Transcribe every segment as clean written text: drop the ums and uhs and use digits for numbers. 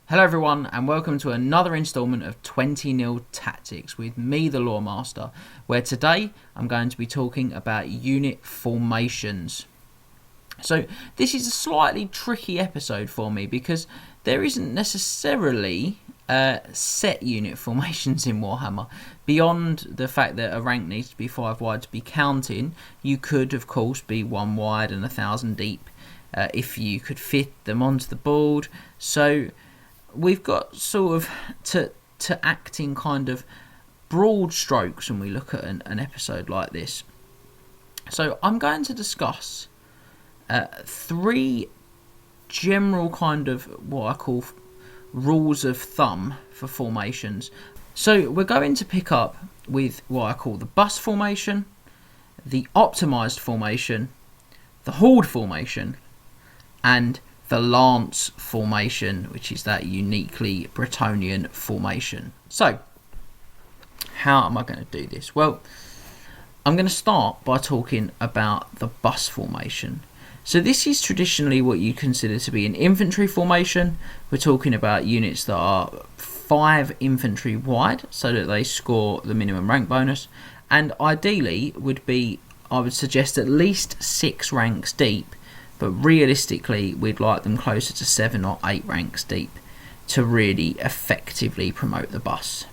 Hello everyone and welcome to another instalment of 20 Tactics with me, the Loremaster, where today I'm going to be talking about unit formations. So this is a slightly tricky episode for me because there isn't necessarily set unit formations in Warhammer. Beyond the fact that a rank needs to be 5 wide to be counting, you could of course be 1 wide and 1,000 deep if you could fit them onto the board. So we've got sort of to act in kind of broad strokes when we look at an episode like this. So I'm going to discuss 3 general kind of what I call rules of thumb for formations. So we're going to pick up with what I call the bus formation, the optimized formation, the horde formation, and the lance formation, which is that uniquely Bretonnian formation. So, how am I going to do this? Well, I'm going to start by talking about the bus formation. So this is traditionally what you consider to be an infantry formation. We're talking about units that are 5 infantry wide, so that they score the minimum rank bonus, and ideally would be, I would suggest, at least 6 ranks deep. But realistically, we'd like them closer to 7 or 8 ranks deep to really effectively promote the bus.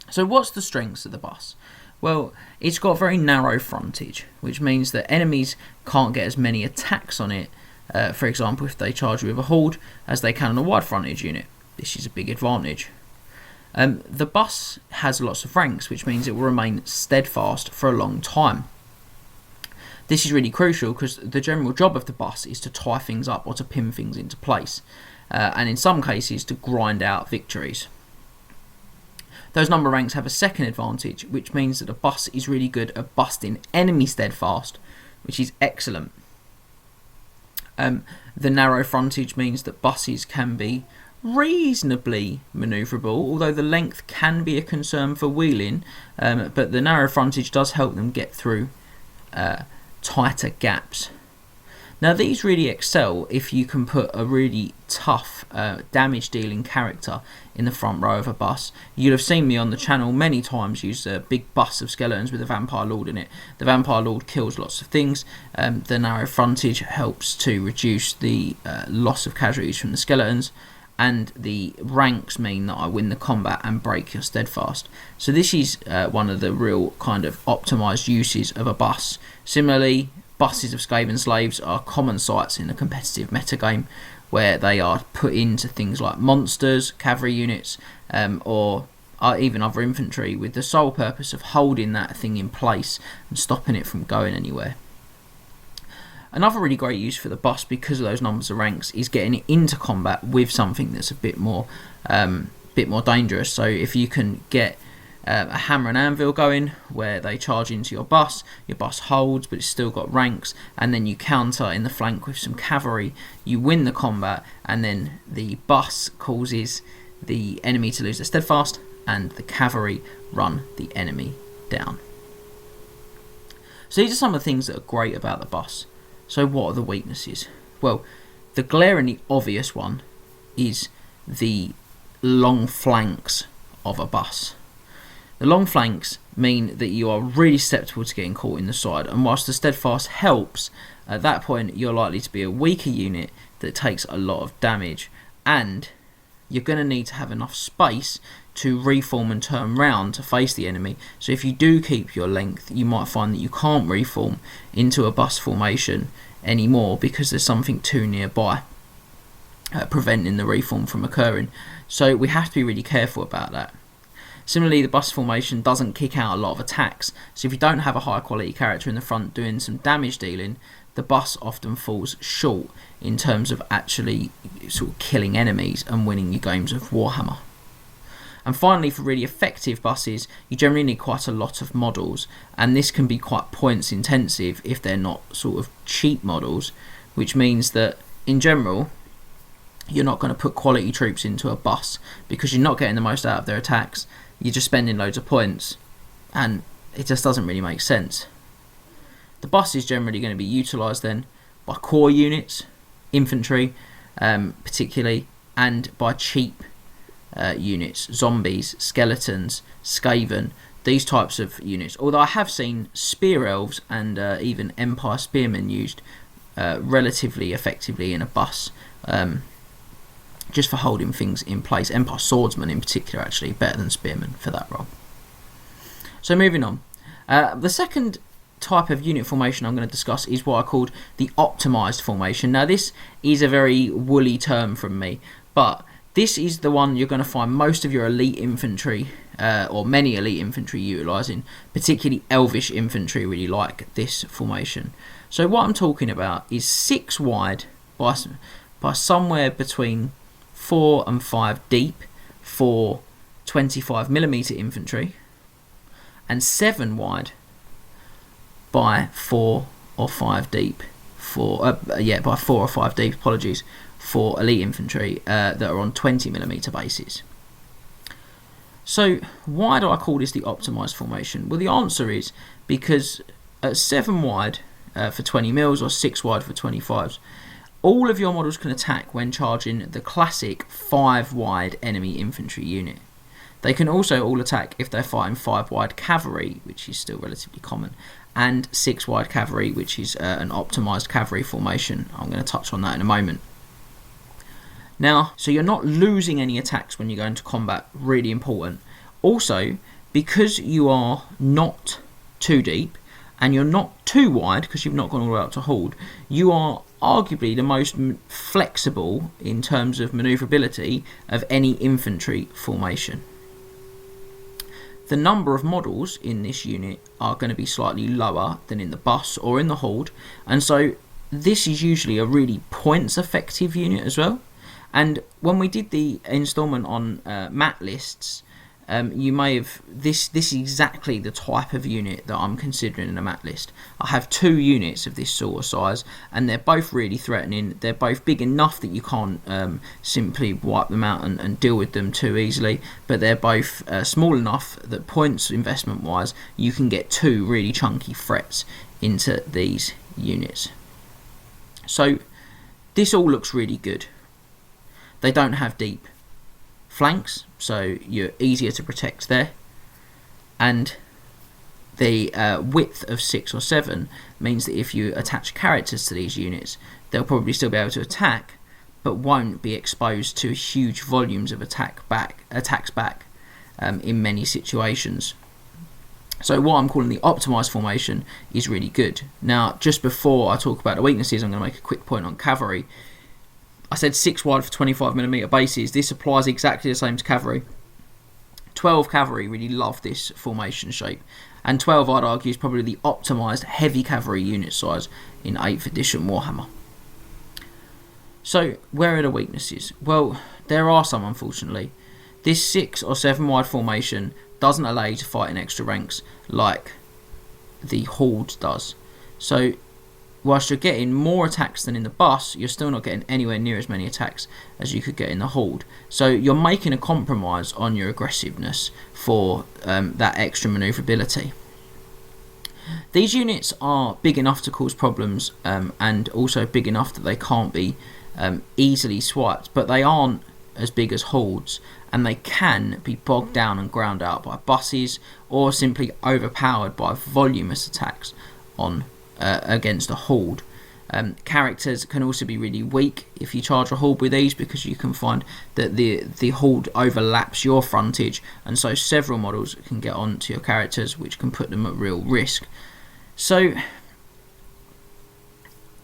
So what's the strengths of the bus? Well, it's got very narrow frontage, which means that enemies can't get as many attacks on it, for example, if they charge you with a horde, as they can on a wide frontage unit. This is a big advantage. The bus has lots of ranks, which means it will remain steadfast for a long time. This is really crucial because the general job of the bus is to tie things up or to pin things into place, and in some cases to grind out victories. Those number ranks have a second advantage, which means that the bus is really good at busting enemy steadfast, which is excellent. The narrow frontage means that buses can be reasonably manoeuvrable, although the length can be a concern for wheeling, but the narrow frontage does help them get through tighter gaps. Now these really excel if you can put a really tough damage dealing character in the front row of a bus. You'll have seen me on the channel many times use a big bus of skeletons with a vampire lord in it. The vampire lord kills lots of things. The narrow frontage helps to reduce the loss of casualties from the skeletons, and the ranks mean that I win the combat and break your steadfast. So this is one of the real kind of optimised uses of a bus. Similarly, buses of Skaven slaves are common sights in a competitive metagame, where they are put into things like monsters, cavalry units, or even other infantry, with the sole purpose of holding that thing in place and stopping it from going anywhere. Another really great use for the bus, because of those numbers of ranks, is getting it into combat with something that's a bit more dangerous. So if you can get a hammer and anvil going, where they charge into your bus holds, but it's still got ranks, and then you counter in the flank with some cavalry, you win the combat, and then the bus causes the enemy to lose their steadfast, and the cavalry run the enemy down. So these are some of the things that are great about the bus. So what are the weaknesses? Well, the glaringly obvious one is the long flanks of a bus. The long flanks mean that you are really susceptible to getting caught in the side, and whilst the steadfast helps, at that point you're likely to be a weaker unit that takes a lot of damage, and you're going to need to have enough space to reform and turn round to face the enemy. So if you do keep your length, you might find that you can't reform into a bus formation anymore because there's something too nearby preventing the reform from occurring. So we have to be really careful about that. Similarly, the bus formation doesn't kick out a lot of attacks, so if you don't have a high quality character in the front doing some damage dealing, the bus often falls short in terms of actually sort of killing enemies and winning your games of Warhammer. And finally, for really effective buses, you generally need quite a lot of models, and this can be quite points intensive if they're not sort of cheap models, which means that in general you're not going to put quality troops into a bus because you're not getting the most out of their attacks. You're just spending loads of points, and it just doesn't really make sense. The bus is generally going to be utilised then by core units, infantry particularly, and by cheap units, zombies, skeletons, Skaven, these types of units. Although I have seen spear elves and even Empire spearmen used relatively effectively in a bus, just for holding things in place. Empire swordsmen in particular, actually, better than spearmen for that role. So moving on. The second type of unit formation I'm going to discuss is what I called the optimized formation. Now this is a very woolly term from me, but this is the one you're going to find most of your elite infantry, or many elite infantry utilising, particularly elvish infantry really like this formation. So what I'm talking about is 6 wide by somewhere between 4 and 5 deep for 25mm infantry, and 7 wide by 4 or 5 deep for by 4 or 5 deep, apologies, for elite infantry that are on 20mm bases. So why do I call this the optimized formation? Well, the answer is because at 7 wide for 20 mils or 6 wide for 25s, all of your models can attack when charging the classic 5 wide enemy infantry unit. They can also all attack if they're fighting 5 wide cavalry, which is still relatively common, and 6 wide cavalry, which is an optimized cavalry formation. I'm going to touch on that in a moment. Now, so you're not losing any attacks when you go into combat, really important. Also, because you are not too deep and you're not too wide, because you've not gone all the way up to hold, you are arguably the most flexible in terms of manoeuvrability of any infantry formation. The number of models in this unit are going to be slightly lower than in the bus or in the horde, and so this is usually a really points effective unit as well. And when we did the installment on mat lists, you may have this is exactly the type of unit that I'm considering in a mat list. I have 2 units of this sort of size, and they're both really threatening. They're both big enough that you can't simply wipe them out and deal with them too easily, but they're both small enough that points investment wise you can get 2 really chunky threats into these units. So this all looks really good. They don't have deep flanks, so you're easier to protect there, and the width of 6 or 7 means that if you attach characters to these units, they'll probably still be able to attack, but won't be exposed to huge volumes of attacks back in many situations. So what I'm calling the optimized formation is really good. Now, just before I talk about the weaknesses, I'm going to make a quick point on cavalry. I said 6 wide for 25mm bases. This applies exactly the same to cavalry. 12 cavalry really love this formation shape, and 12 I'd argue is probably the optimised heavy cavalry unit size in 8th edition Warhammer. So where are the weaknesses? Well, there are some, unfortunately. This 6 or 7 wide formation doesn't allow you to fight in extra ranks like the horde does. So whilst you're getting more attacks than in the bus, you're still not getting anywhere near as many attacks as you could get in the horde. So you're making a compromise on your aggressiveness for that extra manoeuvrability. These units are big enough to cause problems, and also big enough that they can't be easily swiped, but they aren't as big as hordes, and they can be bogged down and ground out by buses, or simply overpowered by voluminous attacks on against a horde. Characters can also be really weak if you charge a horde with these, because you can find that the horde overlaps your frontage, and so several models can get onto your characters, which can put them at real risk. So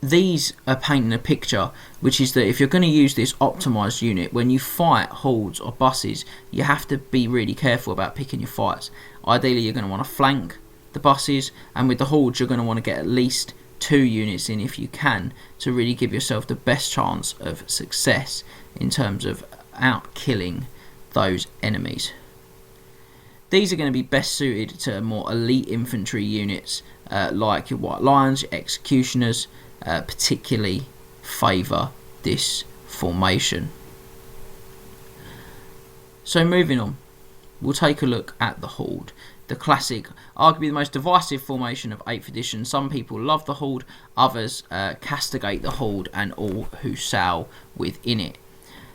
these are painting a picture, which is that if you're going to use this optimized unit, when you fight hordes or buses, you have to be really careful about picking your fights. Ideally, you're going to want to flank the buses, and with the hordes you're going to want to get at least 2 units in if you can, to really give yourself the best chance of success in terms of out-killing those enemies. These are going to be best suited to more elite infantry units like your White Lions, your Executioners, particularly favour this formation. So moving on, we'll take a look at the horde. The classic, arguably the most divisive formation of 8th edition. Some people love the horde, others castigate the horde and all who sail within it.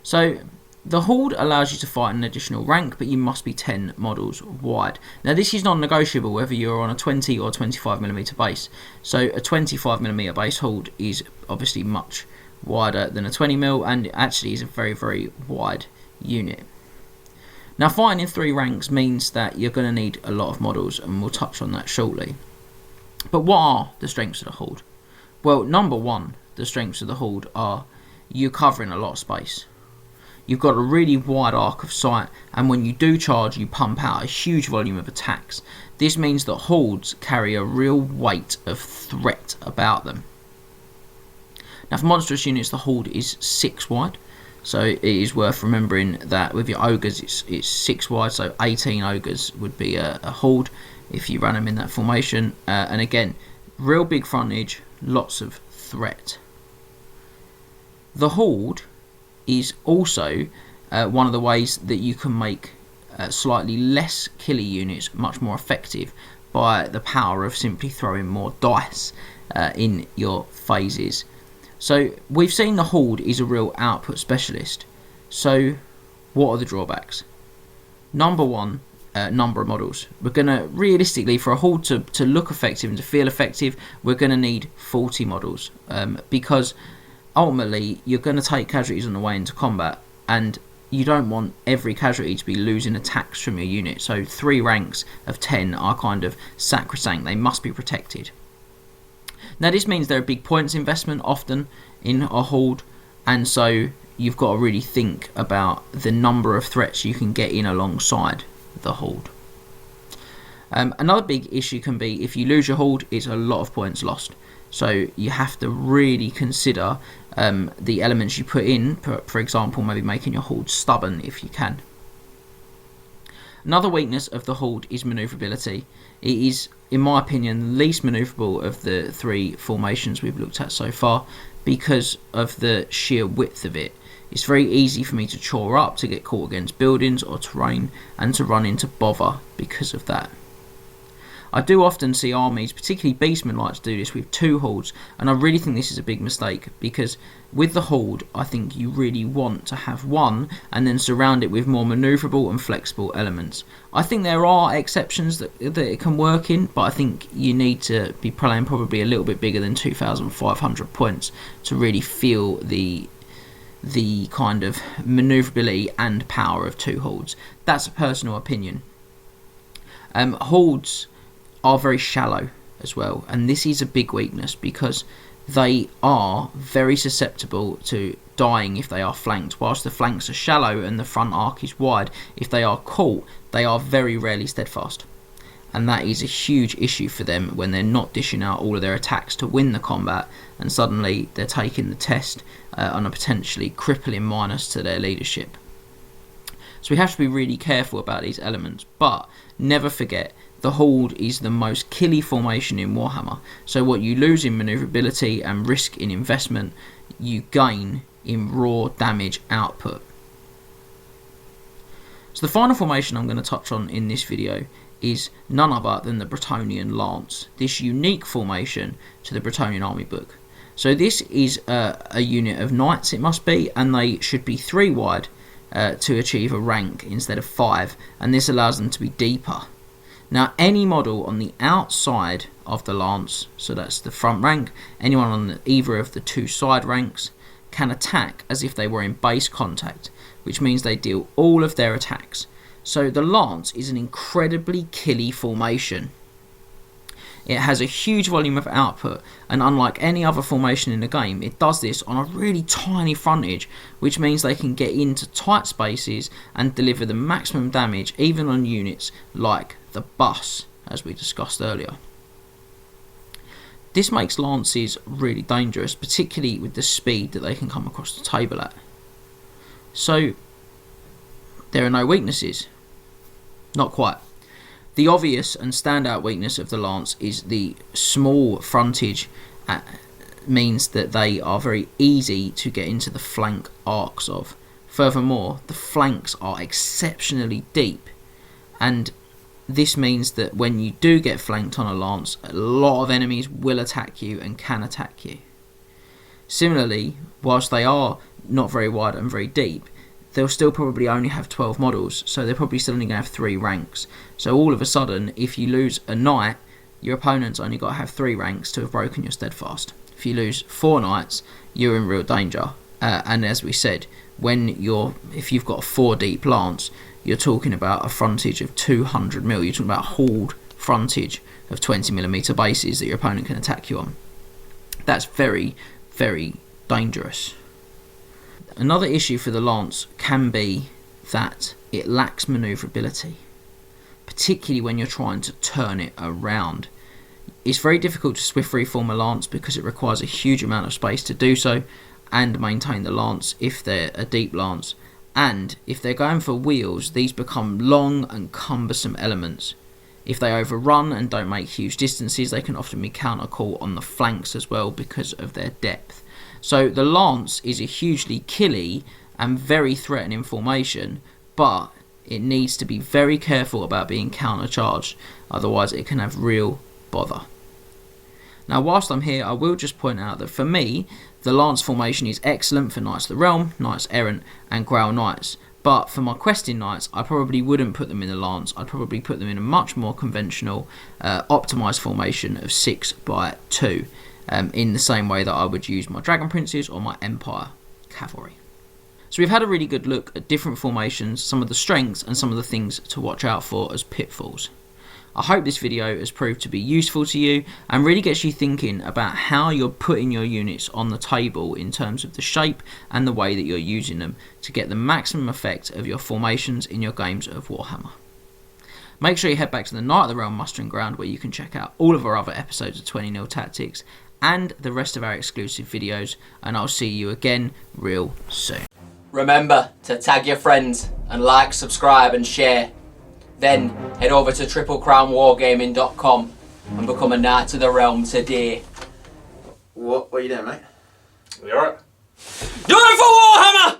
So the Horde allows you to fight an additional rank, but you must be 10 models wide. Now this is non-negotiable whether you're on a 20 or 25mm base. So a 25mm base Horde is obviously much wider than a 20mm, and actually is a very, very wide unit. Now fighting in 3 ranks means that you're going to need a lot of models, and we'll touch on that shortly. But what are the strengths of the Horde? Well, number one, the strengths of the Horde are you're covering a lot of space. You've got a really wide arc of sight, and when you do charge, you pump out a huge volume of attacks. This means that Hordes carry a real weight of threat about them. Now for monstrous units, the Horde is 6 wide, so it is worth remembering that with your Ogres it's 6 wide, so 18 Ogres would be a Horde if you run them in that formation. And again, real big frontage, lots of threat. The Horde is also one of the ways that you can make slightly less killy units much more effective by the power of simply throwing more dice in your phases. So we've seen the Horde is a real output specialist. So what are the drawbacks? Number one, number of models. We're going to, realistically, for a Horde to look effective and to feel effective, we're going to need 40 models, because ultimately you're going to take casualties on the way into combat, and you don't want every casualty to be losing attacks from your unit. So 3 ranks of 10 are kind of sacrosanct. They must be protected. Now this means there are big points investment often in a Horde, and so you've got to really think about the number of threats you can get in alongside the Horde. Another big issue can be if you lose your Horde, it's a lot of points lost. So you have to really consider the elements you put in, for example maybe making your Horde stubborn if you can. Another weakness of the Horde is manoeuvrability. It is, in my opinion, the least manoeuvrable of the 3 formations we've looked at so far because of the sheer width of it. It's very easy for me to chore up, to get caught against buildings or terrain, and to run into bother because of that. I do often see armies, particularly beastmen, like to do this with 2 Hordes, and I really think this is a big mistake, because with the Horde I think you really want to have 1 and then surround it with more manoeuvrable and flexible elements. I think there are exceptions that it can work in, but I think you need to be playing probably a little bit bigger than 2,500 points to really feel the kind of manoeuvrability and power of 2 Hordes. That's a personal opinion. Hordes are very shallow as well, and this is a big weakness because they are very susceptible to dying if they are flanked. Whilst the flanks are shallow and the front arc is wide, if they are caught, they are very rarely steadfast, and that is a huge issue for them when they're not dishing out all of their attacks to win the combat, and suddenly they're taking the test on a potentially crippling minus to their leadership. So we have to be really careful about these elements, but never forget the Horde is the most killy formation in Warhammer. So what you lose in manoeuvrability and risk in investment, you gain in raw damage output. So the final formation I'm going to touch on in this video is none other than the Bretonnian Lance, this unique formation to the Bretonnian army book. So this is a unit of knights, it must be, and they should be 3 wide to achieve a rank instead of 5, and this allows them to be deeper. Now any model on the outside of the lance, so that's the front rank, anyone on either of the 2 side ranks, can attack as if they were in base contact, which means they deal all of their attacks. So the lance is an incredibly killy formation. It has a huge volume of output, and unlike any other formation in the game, it does this on a really tiny frontage, which means they can get into tight spaces and deliver the maximum damage even on units like the bus, as we discussed earlier. This makes lances really dangerous, particularly with the speed that they can come across the table at. So there are no weaknesses. Not quite. The obvious and standout weakness of the lance is the small frontage. Means that they are very easy to get into the flank arcs of. Furthermore, the flanks are exceptionally deep, and this means that when you do get flanked on a lance, a lot of enemies will attack you and can attack you. Similarly, whilst they are not very wide and very deep, they'll still probably only have 12 models, so they're probably still only going to have 3 ranks. So all of a sudden, if you lose a knight, your opponent's only got to have 3 ranks to have broken your steadfast. If you lose 4 knights, you're in real danger. And as we said, if you've got a 4 deep lance, you're talking about a frontage of 200 mil. You're talking about a hauled frontage of 20mm bases that your opponent can attack you on. That's very, very dangerous. Another issue for the lance can be that it lacks manoeuvrability, particularly when you're trying to turn it around. It's very difficult to swift reform a lance because it requires a huge amount of space to do so and maintain the lance if they're a deep lance. And if they're going for wheels, these become long and cumbersome elements. If they overrun and don't make huge distances, they can often be counter-caught on the flanks as well because of their depth. So the lance is a hugely killy and very threatening formation, but it needs to be very careful about being countercharged, otherwise it can have real bother. Now whilst I'm here, I will just point out that for me, the lance formation is excellent for Knights of the Realm, Knights Errant and Grail Knights. But for my questing knights, I probably wouldn't put them in the lance. I'd probably put them in a much more conventional, optimised formation of 6x2, in the same way that I would use my Dragon Princes or my Empire Cavalry. So we've had a really good look at different formations, some of the strengths and some of the things to watch out for as pitfalls. I hope this video has proved to be useful to you and really gets you thinking about how you're putting your units on the table in terms of the shape and the way that you're using them to get the maximum effect of your formations in your games of Warhammer. Make sure you head back to the Knight of the Realm mustering ground where you can check out all of our other episodes of 20 Tactics and the rest of our exclusive videos, and I'll see you again real soon. Remember to tag your friends and like, subscribe and share. Then head over to triplecrownwargaming.com and become a Knight of the Realm today. What are you doing, mate? You alright? Do it for Warhammer!